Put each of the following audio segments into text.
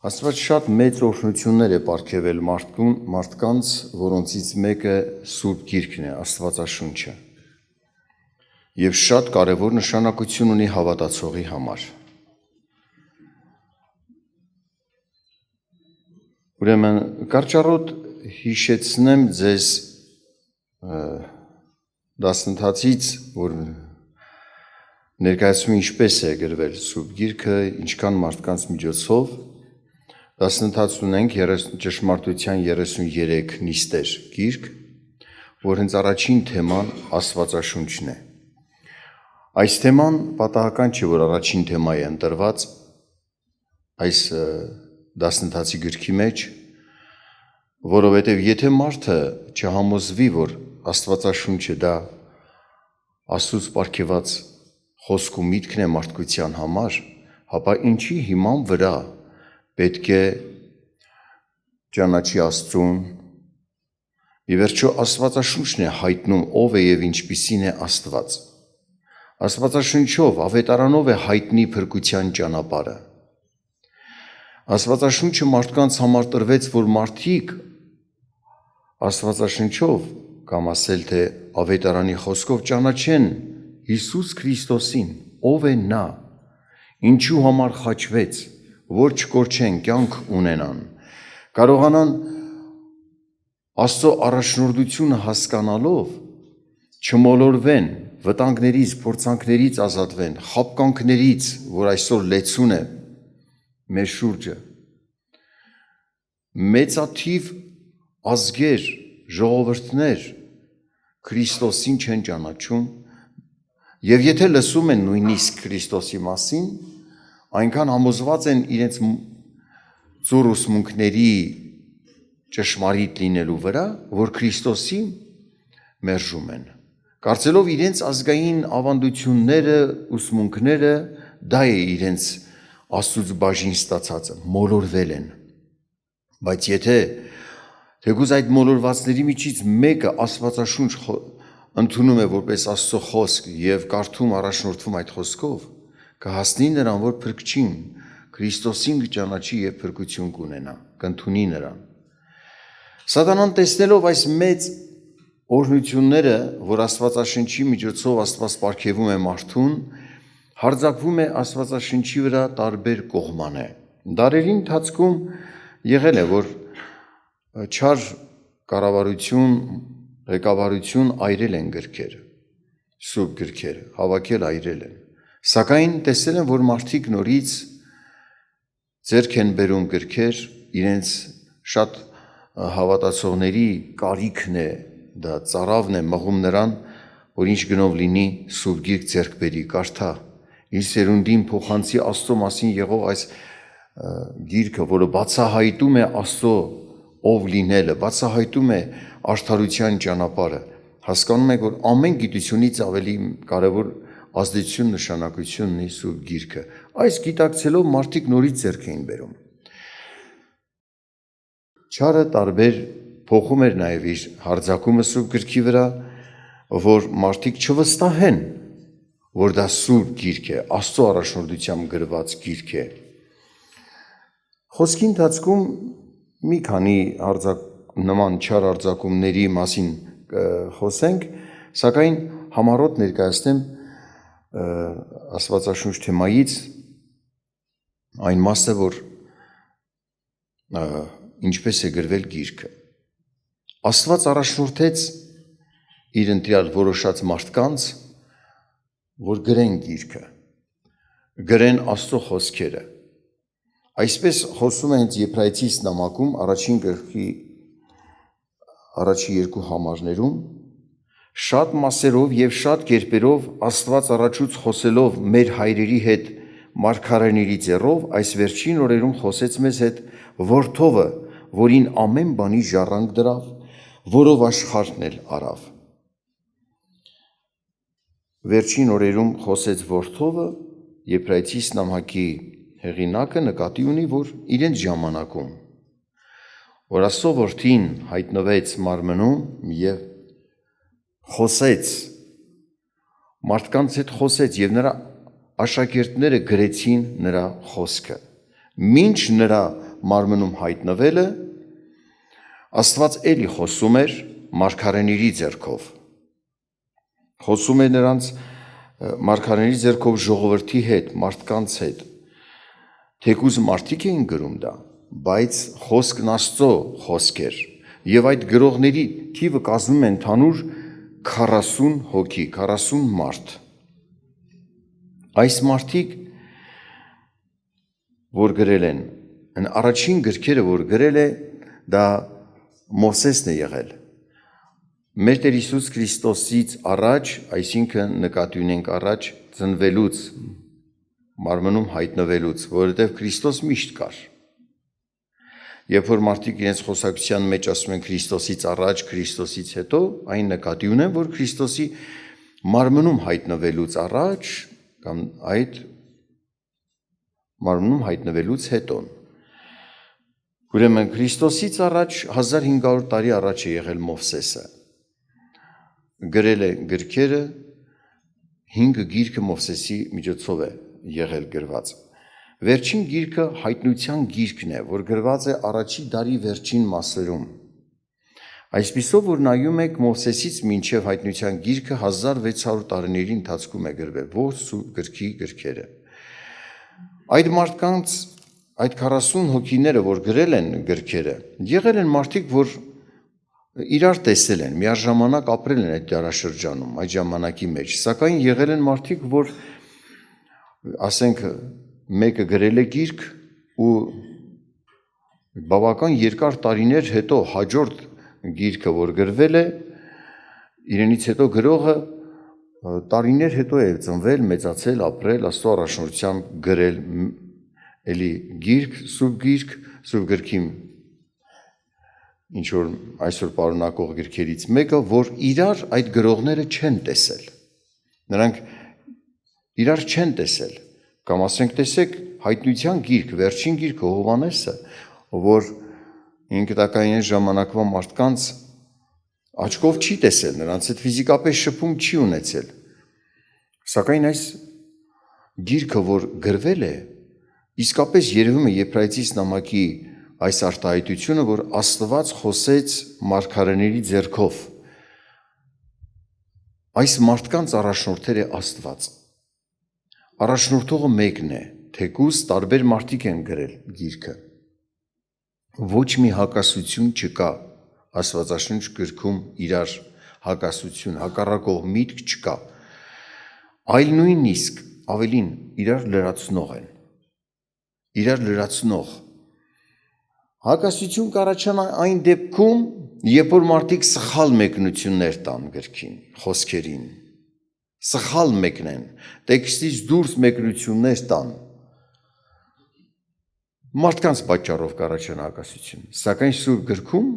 Աստված շատ մեծ օրհնություններ է պարգևել մարդկանց, որոնցից մեկը Սուրբ Գիրքն է, Աստվածաշունչը, և շատ կարևոր նշանակություն ունի հավատացողի համար։ Ուրեմն կարճառոտ հիշեցնեմ ձեզ դասընթացից, որ ներկայացում ինչպես է գրվել Սուրբ Գիրքը, ինչքան մարդկանց միջոցով։ Դասընթաց ունենք ճշմարտության 33 նիստեր գիրք, որ հենց առաջին թեման Աստվածաշունչն է։ Այս թեման պատահական չէ, որ առաջին թեմայի է ընտրված այս դասընթացի գրքի մեջ, որովհետև եթե մարդը չհամոզվի, որ Աստվածաշունչը դա Աստծուց պարգևած խոսք ու միտքն է մարդկության համար, ապա ինչի հիման վրա պետք է ճանաչի Աստծուն, ի վերջո Աստվածաշունչն է հայտնում ով է և ինչպիսին է Աստված։ Աստվածաշունչով, ավետարանով է հայտնի փրկության ճանապարհը։ Աստվածաշունչը մարդկանց համար տրվեց, որ մարդիկ Աստվածաշունչով կամ ասել թե ավետարանի խոսքով ճանաչեն Հիսուս Քրիստոսին, ով է նա, ինչու համար խաչվեց, որ չկորչեն, կյանք ունենան, կարողանան Աստծո առաջնորդությունը հասկանալով չմոլորվեն, վտանգներից, փորձանքներից ազատվեն, խաբկանքներից, որ այսօր լեցուն է մեր շուրջը։ Մեծաթիվ ազգեր, ժողովուրդներ Քրիստոսին չեն ճանաչում, և եթե լսում են նույնիսկ Քրիստոսի մասին, այնքան համոզված են իրենց ծուռ ուսմունքների ճշմարիտ լինելու վրա, որ Քրիստոսի մերժում են, կարծելով իրենց ազգային ավանդությունները, ուսմունքները, դա է իրենց Աստծուց բաժին ստացածը, մոլորվել են։ Բայց եթե թեկուզ այդ մոլորվածների միջից մեկը Աստվածաշունչ ընդունում է որպես Աստծո խոսք և կարդում առաջնորդվում այդ խոսքով, կհասնի նրան, որ փրկչին, Քրիստոսին կճանաչի և փրկություն կունենա, կընդունի նրան։ Սատանան տեսնելով այս մեծ օրհնությունները, որ Աստվածաշնչի միջոցով Աստված պարգևում է մարդուն, հարձակվում է Աստվածաշնչի վրա տարբեր կողմանե։ Դարերի ընթացքում եղել է, որ չար կառավարություն, ղեկավարություն այրել են գրքերը, սուրբ գրքերը, հավաքել այրել են, սակայն տեսել են, որ մարդիկ նորից ձեռք են բերում գրքեր, իրենց շատ հավատացողների կարիքն է, դա ծարավն է մղում նրան, որ ինչ գնով լինի Սուրբ Գիրք ձեռք բերի, կարդա, իր սերունդին փոխանցի Աստծո մասին եղող այս գիրքը, որը բացահայտում է Աստծո ով լինելը, բացահայտում է արդարության ճանապարհը, հասկանում եք, որ ամեն գիտությունից ավելի կարևոր ազդեցություն, նշանակություն ունի Սուրբ Գիրքը։ Այս գիտակցելով մարդիկ նորից ձեռք էին բերում։ Չարը տարբեր փոխում էր նաև իր հարձակումը Սուրբ Գրքի վրա, որ մարդիկ չվստահեն, որ դա Սուրբ Գիրք է, Աստծո առաջնորդությամբ գրված գիրք է։ Խոսքի ընթացքում մի քանի նման չար արձակումների մասին խոսենք, սակայն համառոտ ներկայացնեմ Աստվածաշունչ թեմայից այն մասը, որ ինչպես է գրվել գիրքը։ Աստված առաջնորդեց իր ընտրյալ որոշած մարդկանց, որ գրեն գիրքը, գրեն Աստծո խոսքերը։ Այսպես խոսում է հենց Եբրայեցիս նամակում առաջին գլխի առաջի երկու համարներում, շատ մասերով և շատ կերպերով Աստված առաջուց խոսելով մեր հայրերի հետ մարգարեների ձեռով, այս վերջին օրերում խոսեց մեզ հետ Որդովը, որին ամեն բանի ժառանգ դրավ, որով աշխարհն էլ արավ։ Վերջին օրերում խոսեց Որդովը, Եբրայեցիս նամակի հեղինակը նկատի ունի, որ իրենց ժամանակում, որ Աստծո Որդին հայտնվեց մարմնում և խոսեց, մարդկանց հետ խոսեց և նրա աշակերտները գրեցին նրա խոսքը, մինչ նրա մարմնում հայտնվելը, Աստված էլի խոսում էր մարգարեների ձեռքով, խոսում է նրանց մարգարեների ձեռքով ժողովրդի հետ, մարդկանց հետ, թեկուզ մարդիկ էին գրում դա, բայց խոսքն Աստծո խոսք էր, եւ այդ գրողների թիվը կազմում է ընդհանուր 40 հոգի, 40 մարդ։ Այս մարդիկ, որ գրել են, առաջին գրքերը, որ գրել է, դա Մովսեսն է եղել։ Մեր Տեր Հիսուս Քրիստոսից առաջ, այսինքն նկատի ունենք առաջ ծնվելուց, մարմնում հայտնվելուց, որովհետև Քրիստոս միշտ կար։ Երբ որ մարդիկ իրենց խոսակցության մեջ ասում են Քրիստոսից առաջ, Քրիստոսից հետո, այն նկատի ունեն, որ Քրիստոսի մարմնում հայտնվելուց առաջ կամ այդ մարմնում հայտնվելուց հետո։ Ուրեմն Քրիստոսից առաջ 1500 տարի առաջ է եղել Մովսեսը։ Գրել է գրքերը, 5 գիրքը Մովսեսի միջոցով է եղել գրված։ Վերջին գիրքը հայտնության գիրքն է, որ գրված է առաջի դարի վերջին մասերում։ Այսպիսով, որ նայում եք Մովսեսից մինչև հայտնության գիրքը 1600 տարիների ընթացքում է գրվել, ողջ սուրբ գրքի գրքերը։ Այդ մարդկանց, այդ 40 հոգիները, որ գրել են գրքերը, եղել են մարդիկ, որ իրար տեսել են, միաժամանակ ապրել են այդ դարաշրջանում, այդ ժամանակի մեջ, սակայն եղել են մարդիկ, որ ասենք մեկը գրել է գիրք ու բավական երկար տարիներ հետո հաջորդ գիրքը, որ գրվել է, իրենից հետո գրողը տարիներ հետո է ծնվել, մեծացել, ապրել, Աստծո առաջնորդությամբ գրել էլի գիրք, սուրբ գրքի ինչ որ այսօր պարունակող գրքերից մեկը, որ իրար այդ գրողները չեն տեսել։ Նրանք իրար չեն տեսել, կամ ասենք տեսեք հայտնության գիրք, վերջին գիրքը Հովհաննեսը, որ ինքնատակային ժամանակվա մարդկանց աչքով չի տեսել, նրանց հետ ֆիզիկապես շփում չի ունեցել։ Սակայն այս գիրքը, որ գրվել է, իսկապես երևում է Եբրայեցիս նամակի այս արտահայտությունը, որ Աստված խոսեց մարգարեների ձեռքով։ Այս մարդկանց առաջնորդել է Աստված։ Առաջնորդողը մեկն է, թեկուզ տարբեր մարդիկ են գրել գիրքը։ Ոչ մի հակասություն չկա Աստվածաշնչ գրքում իրար հակասություն, հակառակող միտք չկա, այլ նույնիսկ ավելին իրար լրացնող են, իրար լրացնող։ Հակասություն կառաջանա այն դեպքում, երբ որ մարդիկ սխալ մեկնություններ տան գրքին, խոսքերին, սխալ մեկնեն, տեքստից դուրս մեկնություններ տան, մարդկանց պատճառով կառաջանա հակասություն, սակայն սուրբ գրքում,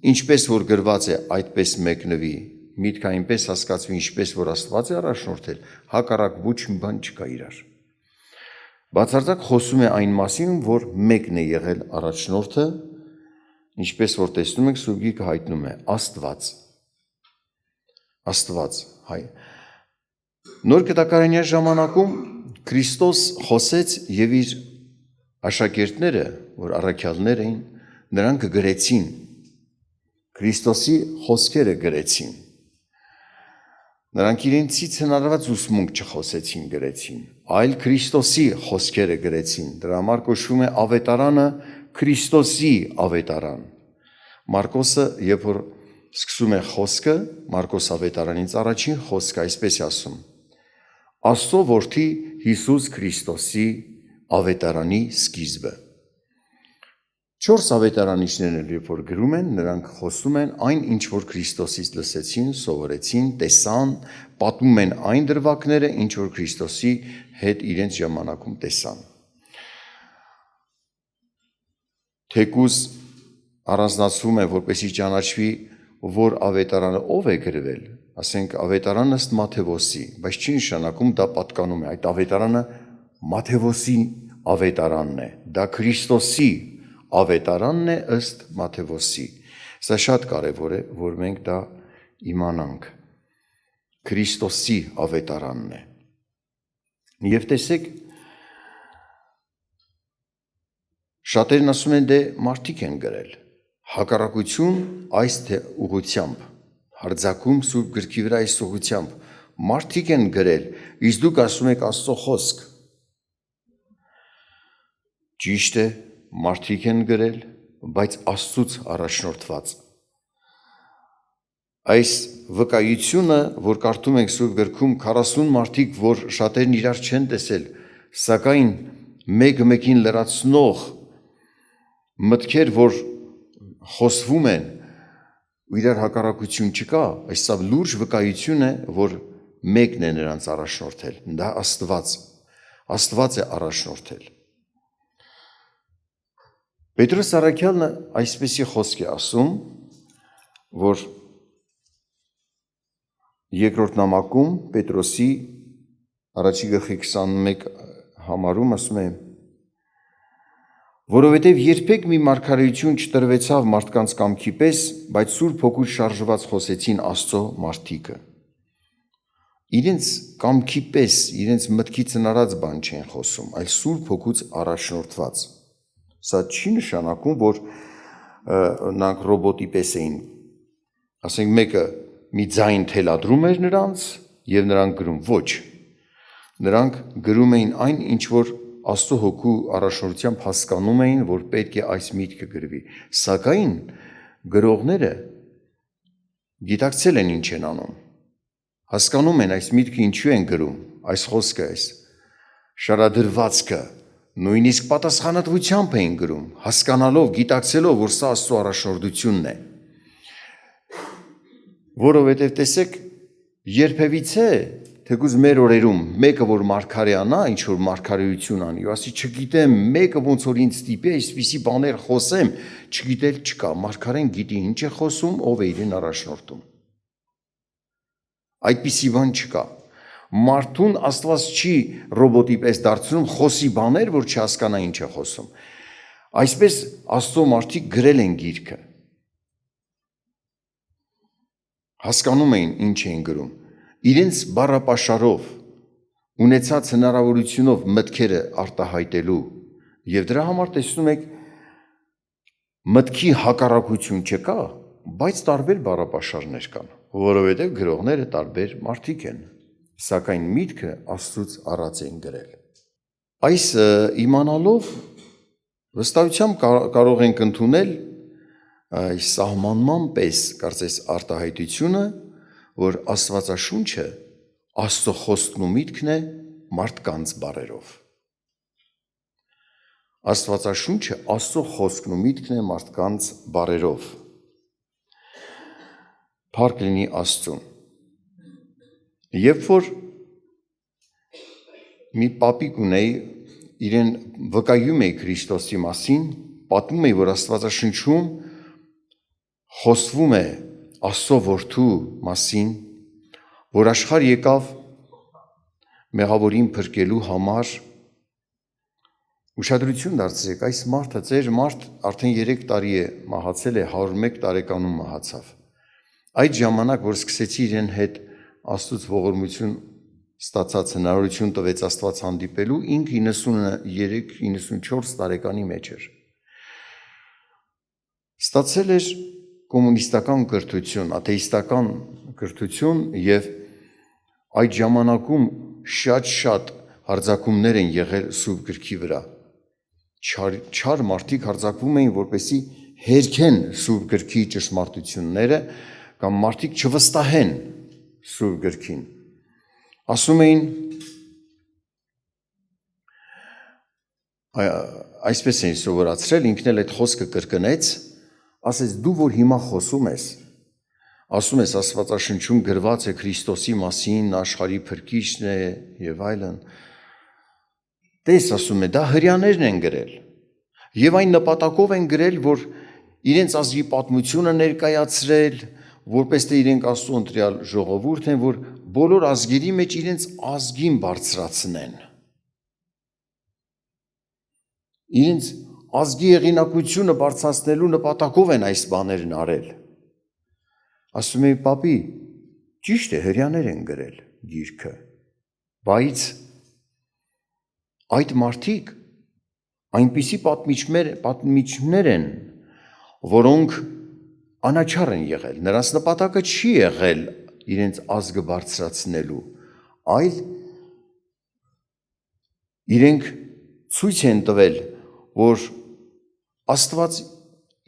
ինչպես որ գրված է, այդպես մեկնվի, միտքը այնպես հասկացվի, ինչպես որ Աստված է առաջնորդել, հակառակ ոչ մի բան չկա իրար։ Բացարձակ խոսում է այն մասին, որ մեկն է եղել առաջնորդը, ինչպես որ տեսնում եք, սուրբ գիրքը հայտնում է Աստված, հայ։ Նոր Կտակարանյան ժամանակում Քրիստոս խոսեց եւ իր աշակերտները, որ առաքյալներ էին, նրանք գրեցին, Քրիստոսի խոսքերը գրեցին։ Նրանք իրենցից հնարված ուսմունք չխոսեցին, գրեցին, այլ Քրիստոսի խոսքերը գրեցին։ Դրա համար կոչվում է ավետարանը Քրիստոսի ավետարան։ Մարկոսը, երբ որ սկսում է խոսքը, Մարկոս ավետարանից առաջին խոսքը այսպես է ասում. Աստծո որդի Հիսուս Քրիստոսի ավետարանի սկիզբը։ 4 ավետարանիչներն երբ որ գրում են, նրանք խոսում են այն, ինչ որ Քրիստոսից լսեցին, սովորեցին, տեսան, պատմում են այն դրվագները, ինչ որ Քրիստոսի հետ իրենց ժամանակում տեսան։ Թեկուզ առանձնացվում է, որպեսզի ճանաչվի, որ ավետարանը ով է գրվել, ասենք ավետարանը ըստ Մաթեոսի, բայց չի նշանակում դա պատկանում է, այդ ավետարանը Մաթեոսի ավետարանն է, դա Քրիստոսի ավետարանն է ըստ Մաթեոսի։ Սա շատ կարևոր է, որ մենք դա իմանանք։ Քրիստոսի ավետարանն է։ Եվ տեսեք, Շատերն ասում են դե մարդիկ են գրել։ Հակառակություն այս թե ուղությամբ, հարձակում Սուրբ գրքի վրա այս ուղությամբ, մարդիկ են գրել, իսկ դուք ասում եք Աստծո խոսք։ Ճիշտ է, մարդիկ են գրել, բայց Աստծուց առաջնորդված։ Այս վկայությունը, որ կարդում ենք Սուրբ գրքում, 40 մարդիկ, որ շատերն իրար չեն տեսել, սակայն մեկը մեկին լրացնող մտքեր, որ խոսվում են, ու իրար հակառակություն չկա, այս սա լուրջ վկայություն է, որ մեկն է նրանց առաջնորդել, դա Աստված է առաջնորդել։ Պետրոս Առաքյալն այսպեսի խոսք է ասում, որ երկրորդ նամակում Պետրոսի առաջի գլխի 21 համարում ասում է. որովհետև երբեք մի մարգարեություն չտրվեցավ մարդկանց կամքի պես, բայց Սուրբ Հոգուց շարժված խոսեցին Աստծո մարդիկը։ Իրենց կամքի պես, իրենց մտքից հնարած բան չեն խոսում, այլ Սուրբ Հոգուց առաջնորդված։ Սա չի նշանակում, որ նրանք ռոբոտի պես էին, ասենք մեկը մի ձայն թելադրում էր նրանց և նրանք գրում, ոչ, նրանք գրում էին այն, ինչ որ Աստծո Հոգու առաջնորդությամբ հասկանում էին, որ պետք է այս միտքը գրվի, սակայն գրողները գիտակցել են ինչ են անում, հասկանում են այս միտքը ինչու են գրում, այս խոսքը, այս շարադրվածքը, նույնիսկ պատասխանատվությամբ էին գրում, հասկանալով, գիտակցելով, որ սա Աստծո առաջնորդությունն է, որովհետև տեսեք, երբևիցե, թեկուզ մեր օրերում, մեկը որ մարգարեանա, ինչ որ մարգարեություն անի, ու ասի չգիտեմ, մեկը ոնց որ ինձ ստիպի, այսպիսի բաներ խոսեմ, չգիտել չկա, մարգարեն գիտի ինչ է խոսում, ով է իրեն առաջնորդում։ Այդպիսի բան չկա։ Մարդուն Աստված չի ռոբոտի պես դարձնում խոսի բաներ, որ չհասկանա ինչ է խոսում։ Այսպես Աստծո մարդիկ գրել են գիրքը։ Հասկանում էին ինչ էին գրում։ Իրենց բառապաշարով, ունեցած հնարավորությունով մտքերը արտահայտելու և դրա համար տեսնում եք մտքի հակառակություն չկա, բայց տարբեր բառապաշարներ կան, որովհետև գրողները տարբեր մարդիկ են, սակայն միտքը Աստծուց առած են գրել։ Այս իմանալով վստահությամբ կարող ենք ընդունել այս սահմանման պես կարծես արտահայտությունը, որ Աստվածաշունչը Աստծո խոսքն ու միտքն է մարդկանց բառերով։ Աստվածաշունչը Աստծո խոսքն ու միտքն է մարդկանց բառերով։ Փառք լինի Աստծուն։ Երբ որ մի պապիկ ունեի, իրեն վկայում էի Քրիստոսի մասին, պատմում էի, որ Աստվածաշնչում խոսվում է Աստծո որդու մասին, որ աշխարհ եկավ մեղավորին փրկելու համար, ուշադրություն դարձրեք, այս մարդը, ձեր մարդ արդեն 3 տարի է մահացել է, 101 տարեկանում մահացավ։ Այդ ժամանակ, որ սկսեցի իրեն հետ Աստծուց ողորմություն ստացած հնարավորություն տվեց Աստված հանդիպելու, ինքը 93-94 տարեկանի մեջ էր։ Ստացել էր կոմունիստական կրթություն, աթեիստական կրթություն և այդ ժամանակում շատ հարձակումներ են եղել Սուրբ գրքի վրա։ Չար մարդիկ հարձակվում էին, որպեսզի հերքեն Սուրբ գրքի ճշմարտությունները կամ մարդիկ չվստահեն Սուրբ գրքին։ Ասում էին, այսպես էին սովորացրել, ինքն էլ այդ խոսքը կրկնեց, ասեց դու որ հիմա խոսում ես, ասում ես Աստվածաշնչում գրված է Քրիստոսի մասին, աշխարհի փրկիչն է եւ այլն։ Տես, ասում է, դա հրյաներն են գրել եւ այն նպատակով են գրել, որ իրենց ազգի պատմությունը ներկայացրել, որպես թե իրենք Աստծո ընտրյալ ժողովուրդ են, որ բոլոր ազգերի մեջ իրենց ազգին բարձրացնեն։ Իրենց ազգի եղինակությունը բարձրացնելու նպատակով են այս բաներն արել։ Ասում էի, պապի, ճիշտ է, հրյաներ են գրել գիրքը, բայց այդ մարդիկ այնպիսի պատմիչներ են, որոնք անաչառ են եղել, նրանց նպատակը չի եղել իրենց ազգը բարձրացնելու, այլ իրենք ցույց են տվել, որ Աստված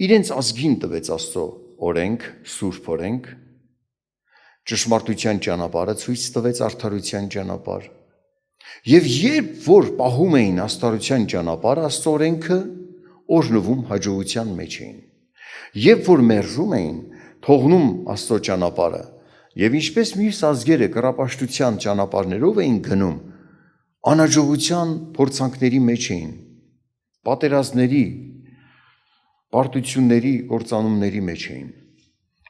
իրենց ազգին տվեց Աստծո օրենք, սուրբ օրենք, ճշմարտության ճանապարհը ցույց տվեց արդարության ճանապարհ, եւ երբ որ պահում էին աստարության ճանապարհը, Աստծո օրենքը օրհնվում հաջողության մեջ էին, երբ որ մերժում էին, թողնում Աստծո ճանապարհը, եւ ինչպես մյուս ազգերը կռապաշտության ճանապարհներով էին գնում, անհաջողության փորձանքների մեջ էին, պատերազմների, պարտությունների, կործանումների մեջ էին։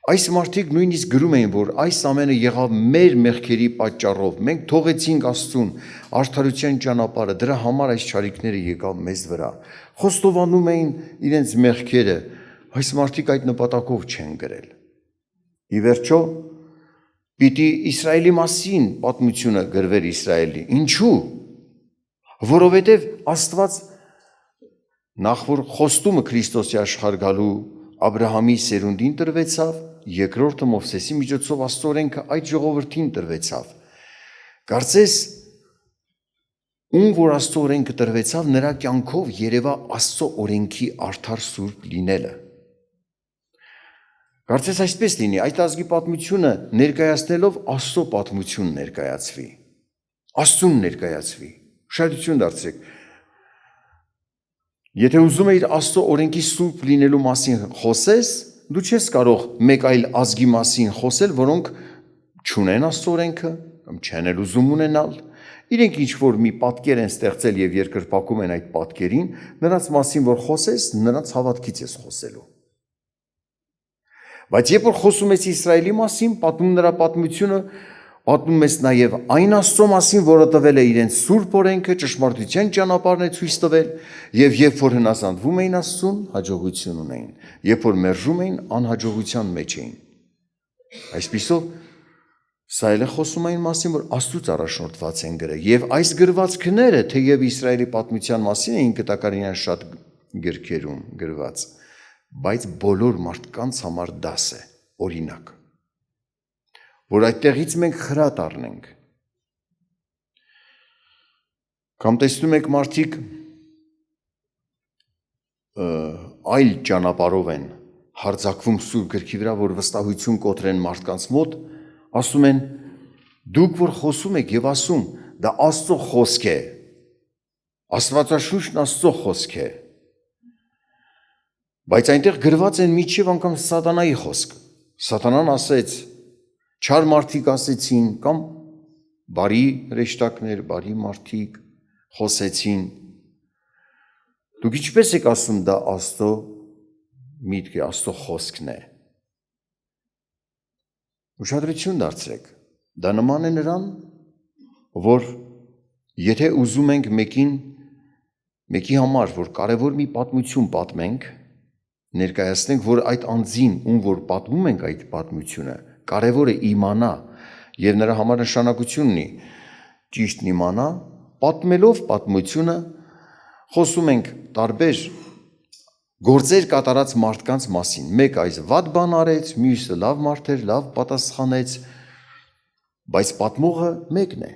Այս մարդիկ նույնիսկ գրում էին, որ այս ամենը եղավ մեր մեղքերի պատճառով, մենք թողեցինք Աստծուն, արդարության ճանապարհը, դրա համար այս չարիքները եկավ մեզ վրա, խոստովանում էին իրենց մեղքերը, այս մարդիկ այդ նպատակով չեն գրել։ Ի վերջո, պիտի Իսրայելի մասին պատմությունը գրվեր Իսրայելի, ինչու՞։ Որովհետև Աստված նախ որ խոստումը Քրիստոսի աշխարհ գալու Աբրահամի սերունդին տրվեցավ, երկրորդը Մովսեսի միջոցով Աստծո օրենքը այդ ժողովրդին տրվեցավ։ Կարծես ում որ Աստծո օրենքը տրվեցավ, նրա կյանքով երևա Աստծո օրենքի արդար սուրբ լինելը։ Կարծես այսպես լինի, այդ ազգի պատմությունը ներկայացնելով Աստծո պատմություն ներկայացվի, Աստծուն ներկայացվի։ Ուշադրություն դարձրեք։ Եթե ուզում ես Աստծո օրենքի սուրբ լինելու մասին խոսես, դու չես կարող մեկ այլ ազգի մասին խոսել, որոնք չունեն Աստծո օրենքը կամ չեն էլ ուզում ունենալ։ Իրենք ինչ որ մի պատկեր են ստեղծել եւ երկրպագում են այդ պատկերին, նրանց մասին որ խոսես, նրանց հավատքից ես խոսելու։ Բայց երբ որ խոսում ես Իսրայելի մասին, պատմում նրա պատմությունը, պատմում ես նաև այն Աստծո մասին, որը տվել է իրենց սուրբ օրենքը, ճշմարտության ճանապարհն է ցույց տվել, եւ երբ որ հնազանդվում էին Աստծուն, հաջողություն ունեին, երբ որ մերժում էին, անհաջողության մեջ էին։ Այսպիսով սա էլ է խոսում այն մասին, որ Աստծուց առաջնորդված են գրել, եւ այս գրվածքները, թեև Իսրայելի պատմության մասին էին կտակարինյան շատ գրքերում գրված, բայց բոլոր մարդկանց համար դաս է, օրինակ, որ այդտեղից մենք խրատ առնենք։ Կամ տեսնում եք մարդիկ այլ ճանապարհով են հարձակվում սուրբ գրքի վրա, որ վստահություն կոտրեն մարդկանց մոտ, ասում են դուք որ խոսում եք եւ ասում դա Աստծո խոսք է, Աստվածաշունչն Աստծո խոսք է, բայց այնտեղ գրված են միջև անգամ սատանայի խոսք։ Սատանան ասեց, չար մարդիկ ասեցին, կամ բարի հրեշտակներ, բարի մարդիկ խոսեցին։ Դուք ինչպես եք ասում դա Աստծո միտք է, Աստծո խոսքն է։ Ուշադրություն դարձրեք, դա նման է նրան, որ եթե ուզում ենք մեկի համար, որ կարևոր մի պատմություն պատմենք, ներկայացնենք, որ այդ անձին, ում որ պատմում ենք այդ պատմությունը, կարևոր է իմանա եւ նրա համար նշանակություն ունի ճիշտն իմանա, պատմելով պատմությունը խոսում ենք տարբեր գործեր կատարած մարդկանց մասին, մեկ այս վատ բան արեց, մյուսը լավ մարդ էր, լավ պատասխանեց, բայց պատմողը մեկն է։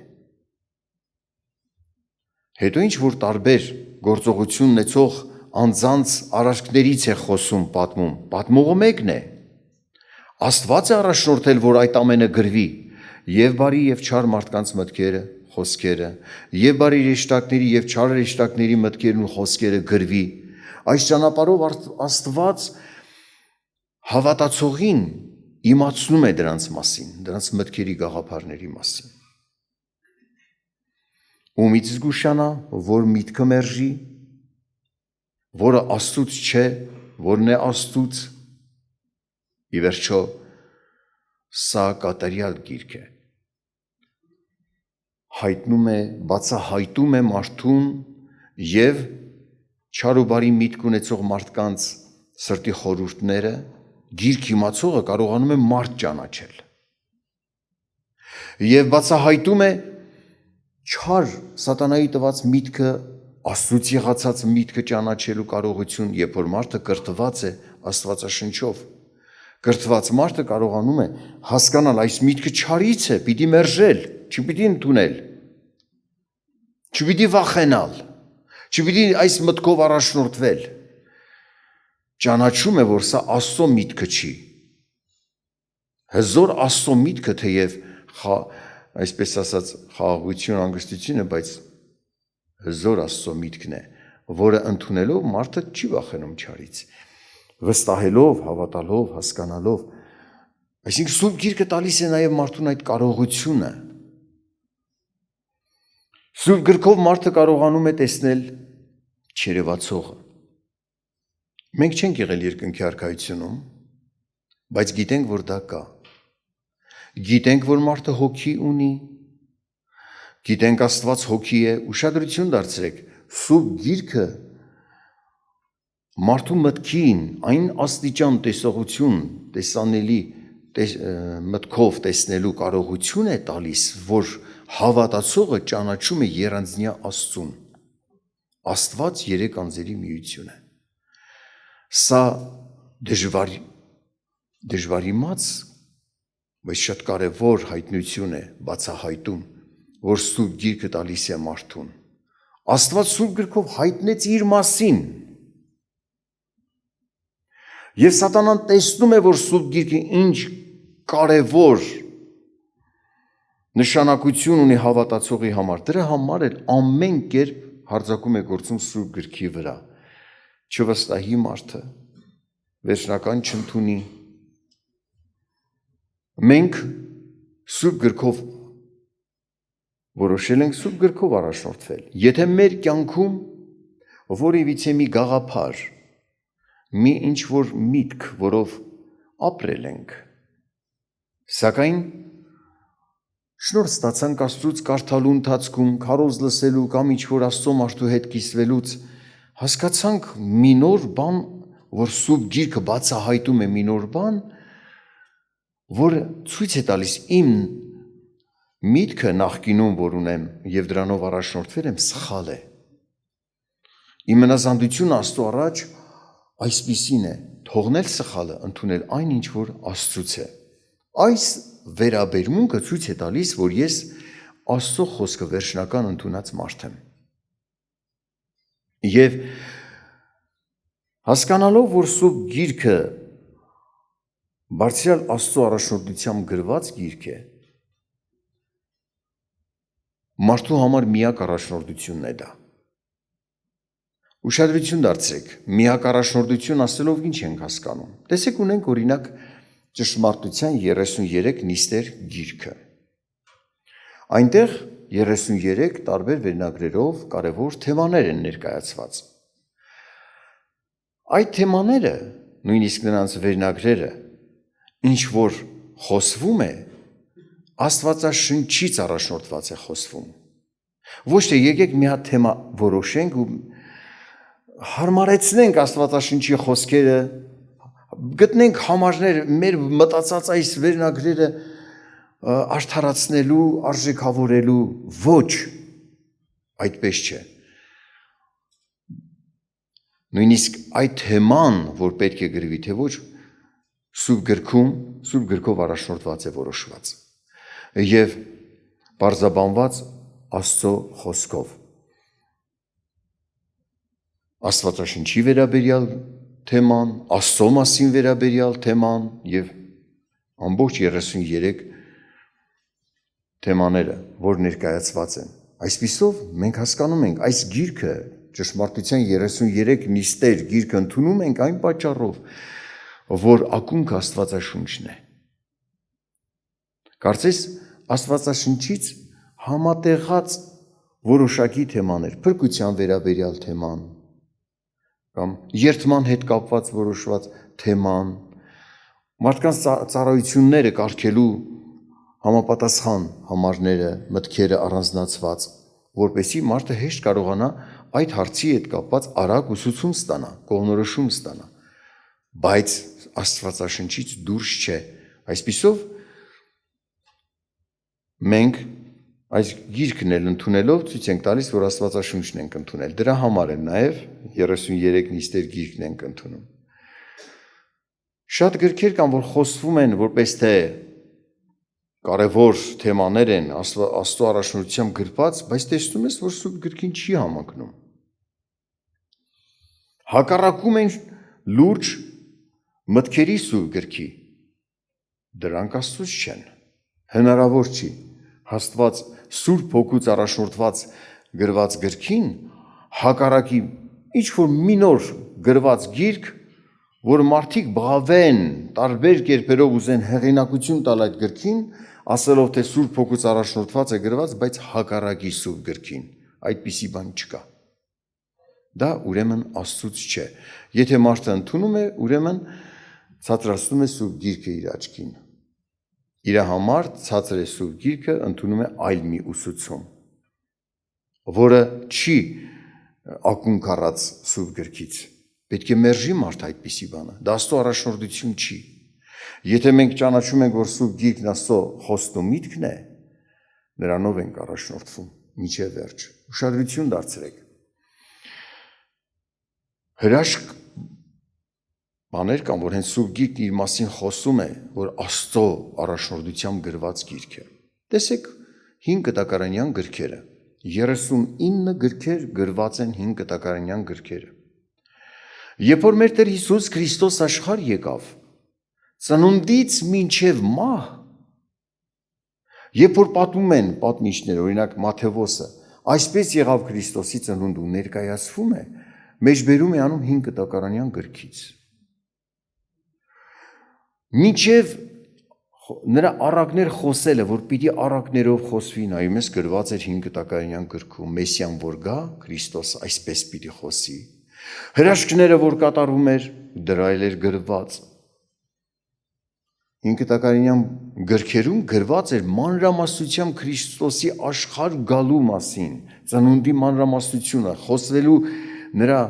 Հետո ինչ որ տարբեր գործողություն ունեցող անձանց արարքներից է խոսում պատմում, պատմողը մեկն է։ Աստված է առաջնորդել, որ այդ ամենը գրվի, եւ բարի եւ չար մարդկանց մտքերը, խոսքերը, եւ բարի հրեշտակների եւ չար հրեշտակների մտքերն ու խոսքերը գրվի։ Այս ճանապարհով Աստված հավատացողին իմացնում է դրանց մասին, դրանց մտքերի գաղափարների մասին։ Ումից զգուշանա, որ միտքը մերժի, որը Աստծուց չէ, որն է Աստծուց։ Ի վերջո, սա կատարյալ գիրք է։ Հայտնում է, բացահայտում է մարդուն եւ չար ու բարի միտք ունեցող մարդկանց սրտի խորհուրդները, գիրք իմացողը կարողանում է մարդ ճանաչել։ Եվ բացահայտում է չար սատանայի տված միտքը Աստծուց եղածած միտքը ճանաչելու կարողություն, երբ որ մարդը կրթված է Աստվածաշնչով։ Կրթված մարդը կարողանում է հասկանալ այս միտքը չարից է, պիտի մերժել, չպիտի ընդունել, չպիտի վախենալ, չպիտի այս մտքով առաջնորդվել։ Ճանաչում է, որ սա Աստծո միտքը չի։ Հզոր Աստծո միտքը թեև այսպես ասած խաղաղություն, անգստություն է, բայց հզոր Աստծո միտքն է, որը ընդունելով մարդը չի վախենում չարից, վստահելով, հավատալով, հասկանալով։ Այսինքն Սուրբ Գիրքը տալիս է նաև մարդուն այդ կարողությունը։ Սուրբ Գրքով մարդը կարողանում է տեսնել չերևացողը։ Մենք չենք եղել երկնքի արքայությունում, բայց գիտենք, որ դա կա։ Գիտենք, որ մարդը հոգի ունի, գիտենք Աստված հոգի է, ուշադրություն դարձրեք, Սուրբ Գիրքը մարդու մտքին այն աստիճան տեսողություն, տեսանելի մտքով տեսնելու կարողություն է տալիս, որ հավատացողը ճանաչում է եռանձնյա Աստծուն։ Աստված երեք անձերի միություն է։ Սա դժվարիմաց, բայց շատ կարևոր հայտնություն է բացահայտում, որ Սուրբ Գիրքը տալիս է մարդուն։ Աստված Սուրբ Գրքով հայտնեց իր մասին։ Եվ սատանան տեսնում է, որ Սուրբ Գիրքը ինչ կարևոր նշանակություն ունի հավատացողի համար։ Դրա համար էլ ամեն կերպ հարձակում է գործում Սուրբ Գրքի վրա։ Չվստահի մարդը, վերջնական չընդունի։ Մենք Սուրբ Գրքով որոշել ենք Սուրբ Գրքով առաջնորդվել։ Եթե մեր կյանքում որևիցե մի գաղափար, մի ինչ-որ միտք, որով ապրել ենք, սակայն շնորհ ստացանք Աստծուց կարդալու ընթացքում, քարոզ լսելու կամ ինչ-որ Աստծո մարդու հետ կիսվելուց, հասկացանք մի նոր բան, որ Սուրբ Գիրքը բացահայտում է մի նոր բան, որը ցույց է տալիս իմ միտքը նախկինում, որ ունեմ եւ դրանով առաջնորդվել եմ, սխալ է։ Իմ մնազանդությունը Աստծո առաջ այսպիսին է, թողնել սխալը, ընդունել այն, ինչ որ Աստծուց է։ Այս վերաբերմունքը ցույց է տալիս, որ ես Աստծո խոսքը վերջնական ընդունած մարդ եմ։ Եվ հասկանալով, որ Սուրբ Գիրքը բարձրյալ Աստծո առաջնորդությամբ գրված գիրք է, մարդու համար միակ առաջնորդությունն է դա։ Ուշադրություն դարձրեք, միակ առաջնորդություն ասելով ինչ ենք հասկանում։ Տեսեք, ունենք օրինակ ճշմարտության 33 նիստեր գիրքը։ Այնտեղ 33 տարբեր վերնագրերով կարևոր թեմաներ են ներկայացված։ Այդ թեմաները, նույնիսկ նրանց վերնագրերը, ինչ որ խոսվում է, Աստվածաշնչից առաջնորդված է խոսվում։ Ոչ թե եկեք մի հատ թեմա որոշենք ու հարմարեցնենք Աստվածաշնչի խոսքերը, գտնենք համարներ մեր մտածած այս վերնագրերը արդարացնելու, արժեքավորելու, ոչ, այդպես չէ։ Նույնիսկ այդ թեման, որ պետք է գրվի, թե ոչ, Սուրբ Գրքով առաջնորդված է որոշված եւ բարձաբանված Աստծո խոսքով։ Աստվածաշնչի վերաբերյալ թեման, Աստծո մասին վերաբերյալ թեման եւ ամբողջ 33 թեմաները, որ ներկայացված են։ Այսպիսով մենք հասկանում ենք, այս գիրքը ճշմարտության 33 նիստեր գիրքը ընդունում ենք այն պատճառով, որ ակունք Աստվածաշունչն է։ Կարծես Աստվածաշնչից համատեղած որոշակի թեմաներ, փրկության վերաբերյալ թեման, կամ երթման հետ կապված որոշված թեման, մարդկանց ծառայությունները կարգելու համապատասխան համարները, մտքերը առանձնացված, որպեսզի մարդը հեշտ կարողանա այդ հարցի հետ կապված արագ ուսուցում ստանա, կողմնորոշում ստանա, բայց Աստվածաշնչից դուրս չէ։ Այսպիսով մենք այս գիրքն էլ ընդունելով ցույց ենք տալիս, որ Աստվածաշունչն ենք ընդունել։ Դրա համար եմ նաև 33 նիստեր գիրքն ենք ընդունում։ Շատ գրքեր կան, որ խոսվում են որպես թե կարևոր թեմաներ են Աստծո առաջնորդությամբ գրված, բայց տեսնում ես, որ Սուրբ գրքին չի համընկնում։ Հակառակում են լուրջ մտքերի Սուրբ գրքի։ Դրանք Աստծուց չեն։ Հնարավոր չի Աստված Սուրբ Հոգուց առաջնորդված գրված գրքին հակառակի ինչ-որ մի նոր գրված գիրք, որ մարդիկ բղավեն, տարբեր կերպերով ուզեն հեղինակություն տալ այդ գրքին, ասելով թե Սուրբ Հոգուց առաջնորդված է գրված, բայց հակառակի Սուրբ գրքին, այդպիսի բան չկա։ Դա ուրեմն Աստծուց չէ։ Եթե մարդը ընդունում է, ուրեմն ցածրացնում է Սուրբ գիրքը իր աչքին։ Իր համար ցածր է Սուրբ գիրքը, ընդունում է այլ մի ուսուցում, որը չի ակունք առած Սուրբ գրքից։ Պետք է մերժի մարդ այդպիսի բանը։ Դա Աստծո առաջնորդություն չի։ Եթե մենք ճանաչում ենք, որ Սուրբ գիրքն Աստծո խոստու միտքն է, նրանով ենք առաջնորդվում մինչև վերջ։ Ուշադրություն դարձրեք։ Հրաշք բաներ կան, որ հենց Սուրբ գիրքն իր մասին խոսում է, որ Աստծո առաջնորդությամբ գրված գիրք է։ Տեսեք 5 կտակարանյան գրքերը, 39 գրքեր գրված են 5 կտակարանյան գրքերը։ Երբ որ մեր Տեր Հիսուս Քրիստոս աշխարհ եկավ, ծնունդից մինչև մահ, երբ որ պատմում են պատմիչները, օրինակ Մատթեոսը, այսպես եղավ Քրիստոսի ծնունդը ու ներկայացվում է, մեջբերում է անում 5 կտակարանյան գրքից։ Մինչև նրա առակներ խոսելը, որ պիտի առակներով խոսվի, նայում ես գրված էր 5 կտակարանյան գրքում, Մեսիան որ գա, Քրիստոս այսպես պիտի խոսի։ Հրաշքները, որ կատարվում էր, դրա էր գրված։ 5 կտակարանյան գրքերում գրված էր մանրամասնությամբ Քրիստոսի աշխարհ գալու մասին, ծնունդի մանրամասնությունը, խոսվելու նրա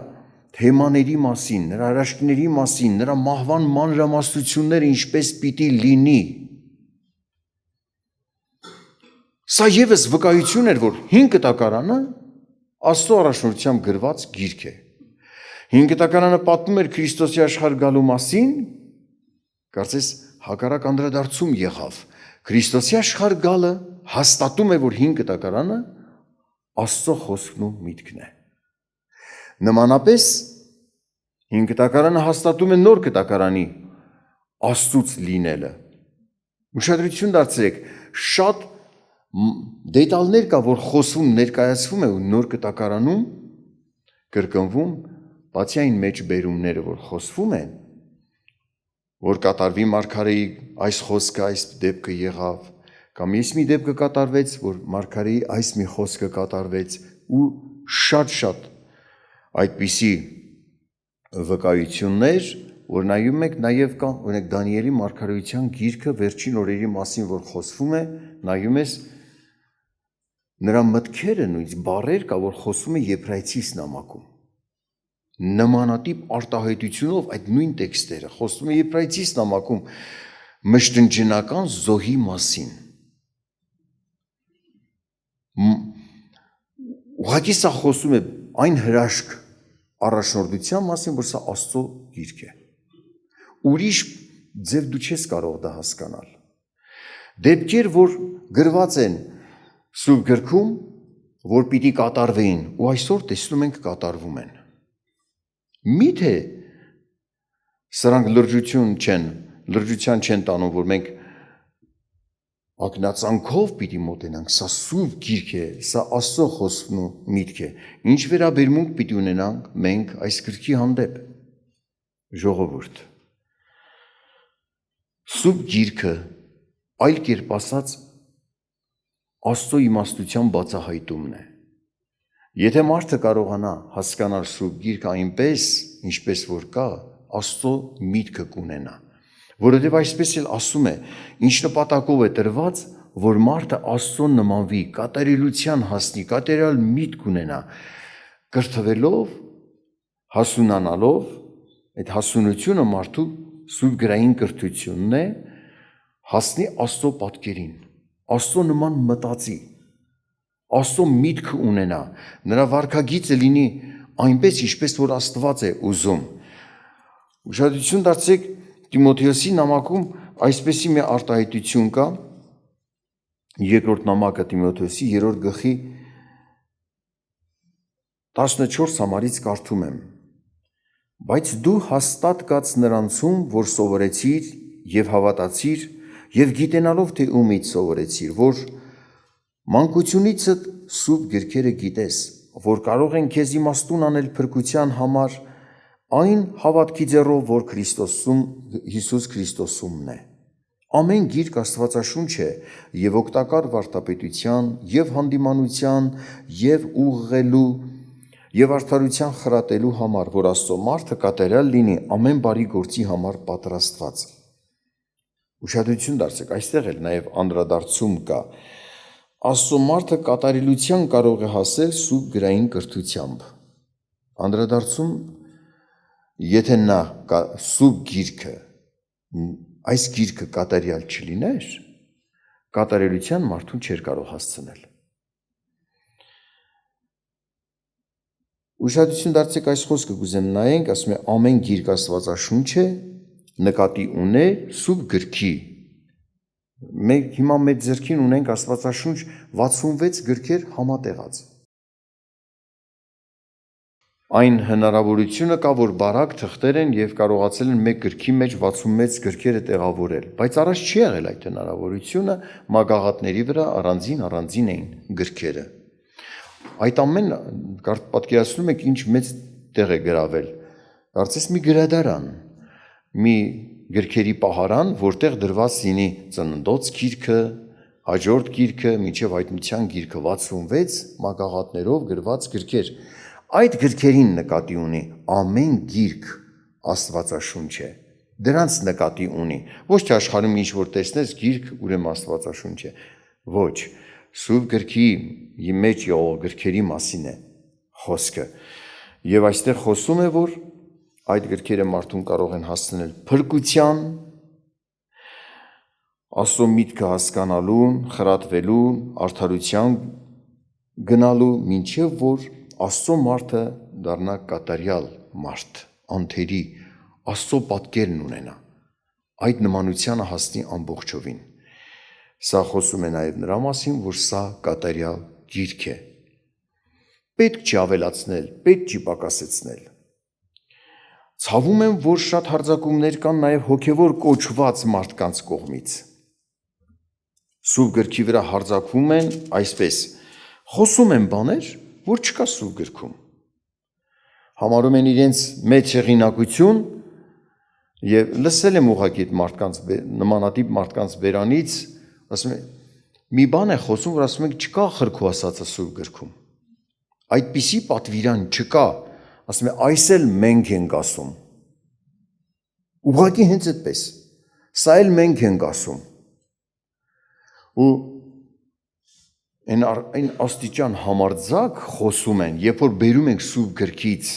թեմաների մասին, նրա հրաշքների մասին, նրա մահվան մանրամասնությունները ինչպես պիտի լինի։ Սա ևս վկայություն էր, որ 5 կտակարանը Աստծո առաջնորդությամբ գրված գիրք է։ 5 կտակարանը պատմում էր Քրիստոսի աշխարհ գալու մասին, կարծես հակառակ անդրադարձում եղավ։ Քրիստոսի աշխարհ գալը հաստատում է, որ 5 կտակարանը Աստծո խոսքն ու միտքն է։ Նմանապես 5 կտակարանը հաստատում է նոր կտակարանի Աստծուց լինելը։ Ուշադրություն դարձրեք, շատ դետալներ կա, որ խոսվում ներկայացվում է ու նոր կտակարանում կրկնվում, բացի այն մեջբերումները, որ խոսվում են, որ կատարվի մարգարեի այս խոսքը, այս դեպքը եղավ, կամ ես մի դեպքը կատարվեց, որ մարգարեի այս մի խոսքը կատարվեց ու շատ այդպիսի վկայություններ, որ նայում եք, նաև կա, օրինակ Դանիելի մարգարեության գիրքը վերջին օրերի մասին, որ խոսվում է, նայում ես նրա մտքերը, նույնիսկ բառեր կա, որ խոսում է Եբրայեցիս նամակում։ Նմանատիպ արտահայտությունով այդ նույն տեքստերը խոսում է Եբրայեցիս նամակում մշտնջնական զոհի մասին։ Ուղղակի սա խոսում է այն հրաշք առաջնորդության մասին, որ սա Աստծո գիրք է։ Ուրիշ ձև դու չես կարող դա հասկանալ։ Դեպքեր, որ գրված են Սուրբ գրքում, որ պիտի կատարվեին, ու այսօր տեսնում ենք կատարվում են։ Միթե սրանք լրջության չեն տանում, որ մենք ակնածանքով պիտի մոտենանք, սա Սուրբ գիրք է, սա Աստծո խոսքն ու միտք է։ Ինչ վերաբերմունք պիտի ունենանք մենք այս գրքի հանդեպ։ Ժողովուրդ, Սուրբ գիրքը, այլ կերպ ասած, Աստծո իմաստության բացահայտումն է։ Եթե մարդը կարողանա հասկանալ Սուրբ գիրքը այնպես, ինչպես որ կա, Աստծո միտքը կունենա, որովհետև այսպես էլ ասում է, ինչ նպատակով է տրված, որ մարդը Աստծուն նմանվի, կատարելության հասնի, կատարյալ միտք ունենա, կրթվելով, հասունանալով, այդ հասունությունը մարդու Սուրբ գրային կրթությունն է, հասնի Աստծո պատկերին, Աստծո նման մտածի, Աստծո միտքը ունենա, նրա վարքագիծը լինի այնպես, ինչպես որ Աստված է ուզում։ Ուշադրություն դարձրեք Տիմոթեոսի նամակում այսպեսի մի արտահայտություն կա, երկրորդ նամակը Տիմոթեոսի 3-րդ գլխի 14 համարից կարդում եմ. Բայց դու հաստատ կաց նրանցում, որ սովորեցիր եւ հավատացիր եւ գիտենալով թե ումից սովորեցիր, որ մանկությունիցդ սուրբ գրքերը գիտես, որ կարող են քեզ իմաստուն անել փրկության համար այն հավատքի ձեռով, որ Հիսուս Քրիստոսումն է։ Ամեն գիրք Աստվածաշունչ է եւ օգտակար վարդապետության եւ հանդիմանության եւ ուղղելու եւ արդարության խրատելու համար, որ Աստծո մարդը կատարյալ լինի ամեն բարի գործի համար պատրաստված։ Ուշադրություն դարձրեք, այստեղ էլ նաեւ անդրադարձում կա։ Աստծո մարդը կատարելության կարող է հասել սուրբ գրային կրթությամբ։ Անդրադարձում, եթե նա սուրբ գիրքը, այս գիրքը կատարյալ չլիներ, կատարելության մարդուն չէր կարող հասցնել։ Ուշադրություն դարձրեք այս խոսքը կուզեմ նայենք, ասում է ամեն գիրք Աստվածաշունչ է, նկատի ունե սուրբ գրքի։ Մենք հիմա մեր ձեռքին ունենք Աստվածաշունչ 66 գրքեր համատեղած։ Այն հնարավորությունը կա, որ բարակ թղթեր են եւ կարողացել են մեկ գրքի մեջ 66 գրքերը տեղավորել, բայց առաջ չի եղել այդ հնարավորությունը, մագաղատների վրա առանձին էին գրքերը։ Այդ ամեն պատկերացնում եք ինչ մեծ տեղ է գրավել։ Կարծես մի գրադարան, մի գրքերի պահարան, որտեղ դրված լինի ծննդոց գիրքը, հաջորդ գիրքը, մինչև հայտնության գիրքը 66 մագաղատներով գրված գրքեր։ Այդ գրքերին նկատի ունի ամեն գիրք Աստվածաշունչ է։ Դրանց նկատի ունի։ Ոչ թե աշխարհում ինչ որ տեսնես գիրք, ուրեմն Աստվածաշունչ է։ Ոչ, սուրբ գրքի մեջ եղող գրքերի մասին է խոսքը։ Եվ այստեղ խոսում է, որ այդ գրքերը մարդուն կարող են հասցնել փրկության, Աստծո միտքը հասկանալուն, խրատվելուն, արդարության գնալու, մինչև որ Աստծո մարդը դառնա կատարյալ մարդ, անթերի, Աստծո պատկերն ունենա, այդ նմանությանը հասնի ամբողջովին։ Սա խոսում է նաև նրա մասին, որ սա կատարյալ գիրք է։ Պետք չի ավելացնել, պետք չի պակասեցնել։ Ցավում եմ, որ շատ հարձակումներ կան նաև հոգևոր կոչված մարդկանց կողմից։ Սուրբ գրքի վրա հարձակվում են այսպես. խոսում են բաներ, որ չկա սուրբ գրքում։ Համարում են իրենց մեծ հեղինակություն եւ լսել եմ ուղղակի այդ մարդկանց նմանատիպ մարդկանց բերանից, ասում են մի բան է խոսում, որ ասում են չկա խրքու ասածը սուրբ գրքում։ Այդպիսի պատվիրան չկա, ասում են այս էլ մենք ենք ասում։ Ուղղակի հենց այդպես։ Սա էլ մենք ենք ասում։ Ու այն աստիճան համարձակ խոսում են, երբ որ բերում ենք սուրբ գրքից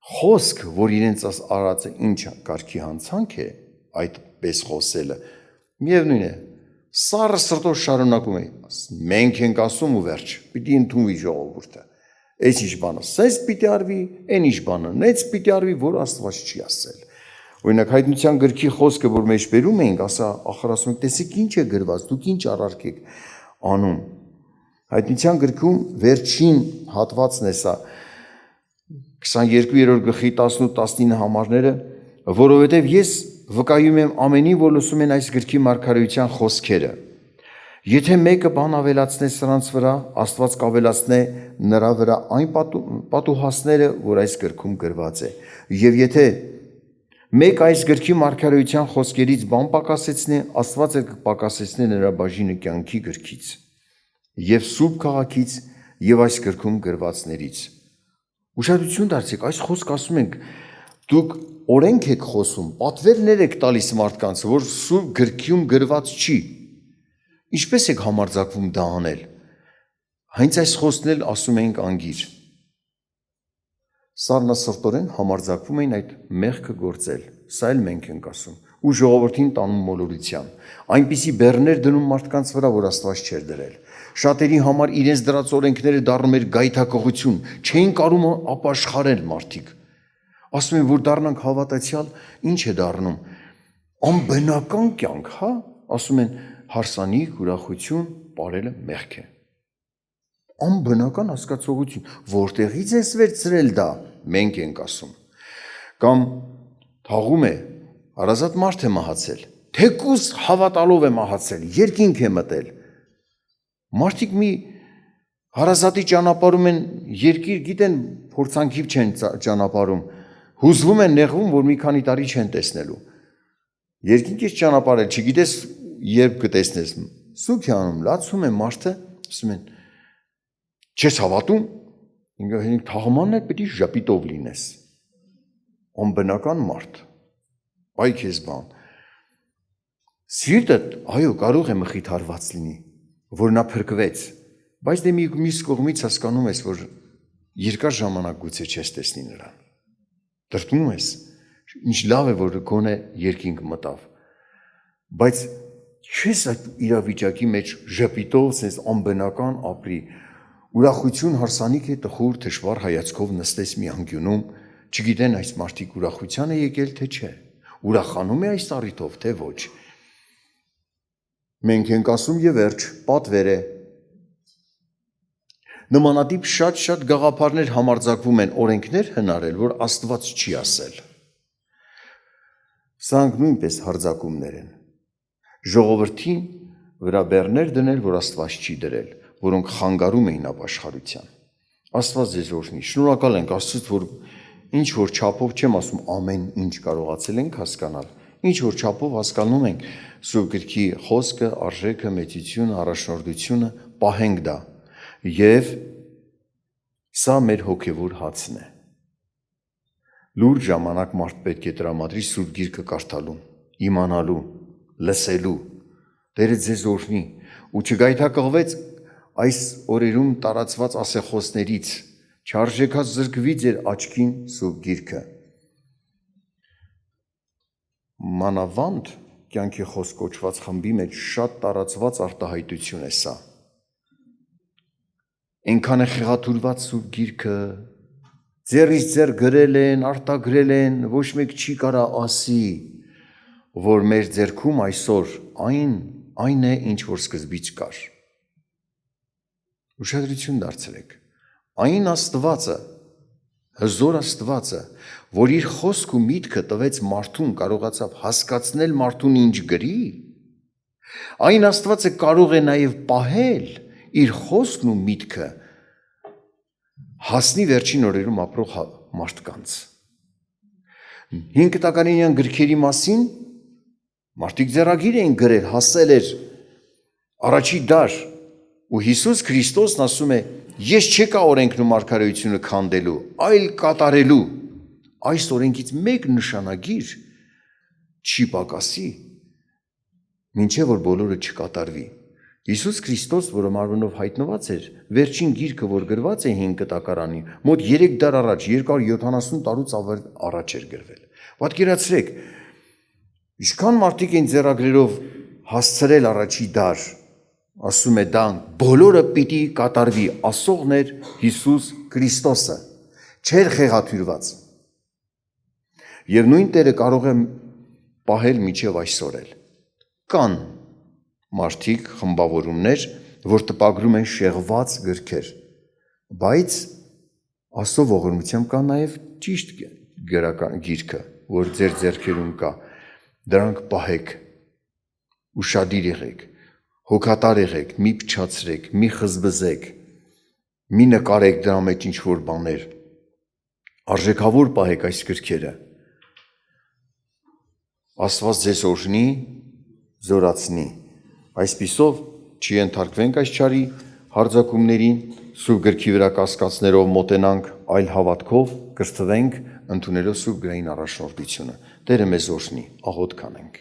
խոսք, որ իրենց արածը ինչ կարգի հանցանք է, այդպես խոսելը, միևնույն է, սառը սրտով շարունակում է, մենք ենք ասում ու վերջ, պիտի ընդունվի ժողովուրդը, այս ինչ բանը, սենց պիտի արվի, այն ինչ բանը, նենց պիտի արվի, որ Աստված չի ասել։ Օրինակ հայտնության գրքի խոսքը, որ մեջ բերում էինք, ախր ասում ենք, տեսեք ինչ է գրված, դուք ինչ արարք եք անում։ Հայտնության գրքում վերջին հատվածն է սա 22-րդ գլխի 18-19 համարները, որովհետև ես վկայում եմ ամենին, որ լսում են այս գրքի մարգարեության խոսքերը։ Եթե մեկը բան ավելացնե սրանց վրա, Աստված կավելացնե նրա վրա այն պատուհասները, որ այս գրքում գրված է։ Եվ եթե մեկ այս գրքի մարգարեության խոսքերից բան պակասեցնի, Աստված էլ կպակասեցնի նրա բաժինը կյանքի գրքից եւ սուրբ քաղաքից եւ այս գրքում գրվածներից։ Ուշադրություն դարձեք, այս խոսք ասում ենք, դուք օրենք եք խոսում, պատվերներ եք տալիս մարդկանց, որ սուրբ գրքում գրված չի։ Ինչպես եք համարձակվում դա անել։ Հենց այս խոսքն էլ ասում ենք անգիր։ Սառնասրտորեն համարձակվում էին այդ մեղքը գործել։ Սա էլ մենք ենք ասում։ ու ժողովրդին տանում մոլորության։ Այնպիսի բեռներ դնում մարդկանց վրա, որ Աստված չէր դրել։ Շատերի համար իրենց դրած օրենքները դառնում էր գայթակղություն, չէին կարում ապաշխարել մարդիկ։ Ասում են, որ դառնանք հավատացյալ, ինչ է դառնում։ Անբնական կյանք, հա, ասում են, հարսանիք, ուրախություն, ապրելը մեղք է։ Անբնական հասկացողություն, որտեղից ես վերցրել դա, մենք ենք ասում։ Կամ թաղում է, հարազատ մարդ է մահացել, թեկուզ հավատալով է մահացել, երկինք է մտել։ Մարդիկ մի հարազատի ճանապարհում են, երկիր գիտեն, փորձանքիվ չեն ճանապարհում, հուզվում են, նեղվում, որ մի քանի տարի չեն տեսնելու։ Երկինք ես ճանապարհել, չգիտես երբ կտեսնես։ Սուք է անում, լացում է մարդը, ասում են, չես հավատում, ինքը թաղմանն է, պետք է ժապիտով լինես։ Անբնական մարդ, այ քեզ բան։ Սիրտը, այո, կարող է մխիթարված լինի, որ նա փրկվեց, բայց դե մյուս կողմից հասկանում ես, որ երկար ժամանակ գուցե չես տեսնի նրան։ Դրտում ես, ինչ լավ է, որ գոնե երկինք մտավ, բայց չես այդ իրավիճակի մեջ ժպիտով, sense անբնական ապրի, ուրախություն հարսանիք է տխուր թշվառ հայացքով նստես մի անկյունում, չգիտեն այս մարդիկ ուրախության է եկել, թե չէ, ուրախանում է այս առիթով, թե ոչ։ Մենք ենք ասում եւ վերջ, պատվեր է։ Նմանատիպ շատ գաղափարներ համարձակվում են օրենքներ հնարել, որ Աստված չի ասել։ Սրանք նույնպես հարձակումներ են։ Ժողովրդին վրա բեռներ դնել, որ Աստված չի դրել, որոնք խանգարում էին ապաշխարության։ Աստված ձեզ օրհնի։ Շնորհակալ ենք Աստծուց, որ ինչ որ չափով, չեմ ասում ամեն ինչ կարողացել ենք հասկանալ, ինչ որ չափով հասկանում ենք Սուրբ Գրքի խոսքը, արժեքը, մեծությունը, առաջնորդությունը, պահենք դա։ Եվ սա մեր հոգևոր հացն է։ Լուրջ ժամանակ մարդ պետք է տրամադրի Սուրբ Գիրքը կարդալու, իմանալու, լսելու։ Տերը ձեզ օրհնի ու չգայթակղվեց այս օրերում տարածված ասեղոսներից, չարժեքած զրկվի ձեր աչքին Սուրբ Գիրքը։ Մանավանդ կյանքի խոսք կոչված խմբի մեջ շատ տարածված արտահայտություն է սա։ Այնքան է խեղաթյուրված Սուրբ Գիրքը, ձեռից ձեռ գրել են, արտագրել են, ոչ մեկ չի կարա ասի, որ մեր ձեռքում այսօր այն է, ինչ որ սկզբից կար։ Ուշադրություն դարձրեք, այն Աստվածը, հզոր Աստվածը, որ իր խոսք ու միտքը տվեց մարդուն, կարողացավ հասկացնել մարդուն ինչ գրի, այն Աստվածը կարող է նաև պահել իր խոսքն ու միտքը հասնի վերջին օրերում ապրող մարդկանց։ 5 տականյան գրքերի մասին մարդիկ ձեռագիր էին գրել, հասել էր առաջի դար, ու Հիսուս Քրիստոսն ասում է, ես չեկա օրենքն ու մարգարեությունը քանդելու, այլ կատարելու։ Այս օրենքից մեկ նշանագիր չի պակասի, մինչև որ բոլորը չկատարվի։ Հիսուս Քրիստոս, որը մարմնով հայտնված էր, վերջին գիրքը, որ գրված է 5 տակարանի, մոտ 3 դար առաջ, 270 տարուց առաջ էր գրվել։ Պատկերացրեք, ինչքան մարդիկ են ձեռագրերով հասցրել առաջի դար, ասում է դա բոլորը պիտի կատարվի, ասողն էր Հիսուս Քրիստոսը, չէր խեղաթյուրված։ Եվ նույն Տերը կարող է պահել մինչև այսօր էլ։ Կան մարդիկ, խմբավորումներ, որ տպագրում են շեղված գրքեր, բայց Աստծո ողորմությամբ կա նաև ճիշտ գրական գիրքը, որ ձեր ձեռքերում կա, դրանք պահեք, ուշադիր եղեք, հոգատար եղեք, մի փչացրեք, մի խզբզեք, մի նկարեք դրա մեջ ինչ-որ բաներ, արժեքավոր պահեք այս գրքերը։ Աստված ձեզ օրհնի, զորացնի։ Այսպիսով չենթարկվենք այս չարի հարձակումներին, Սուրբ Գրքի վրա կասկածներով մոտենանք, այլ հավատքով կրթվենք, ընդունելով Սուրբ Գրային առաջնորդությունը։ Տերը մեզ օրհնի, աղոթք անենք։